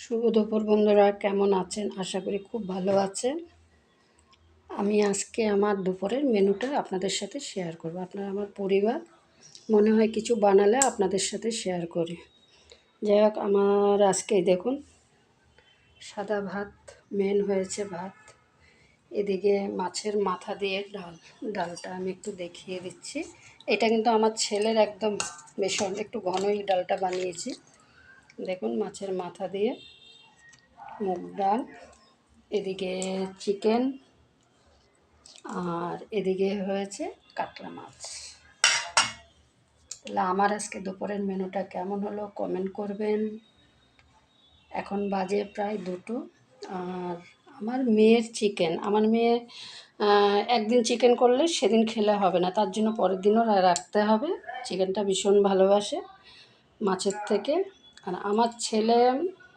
শুভ দুপুর বন্ধুরা, কেমন আছেন? আশা করি খুব ভালো আছেন। আমি আজকে আমার দুপুরের মেনুটা আপনাদের সাথে শেয়ার করব। আপনারা আমার পরিবার, মনে হয় কিছু বানালে আপনাদের সাথে শেয়ার করি। যাই হোক, আমার আজকে দেখুন সাদা ভাত, মেন হয়েছে ভাত। এদিকে মাছের মাথা দিয়ে ডালটা আমি একটু দেখিয়ে দিচ্ছি। এটা কিন্তু আমার ছেলের একদম ভীষণ একটু ঘনই ডালটা বানিয়েছি। দেখুন, মাছের মাথা দিয়ে মুগ ডাল, এদিকে চিকেন, আর এদিকে হয়েছে কাতলা মাছ। তাহলে আমার আজকে দুপুরের মেনুটা কেমন হলো কমেন্ট করবেন। এখন বাজে প্রায় 2টো। আর আমার মেয়ের চিকেন, আমার মেয়ে একদিন চিকেন করলে সেদিন খেলে হবে না, তার জন্য পরের দিনও রাখতে হবে। চিকেনটা ভীষণ ভালোবাসে মাছের থেকে। আর আমার ছেলে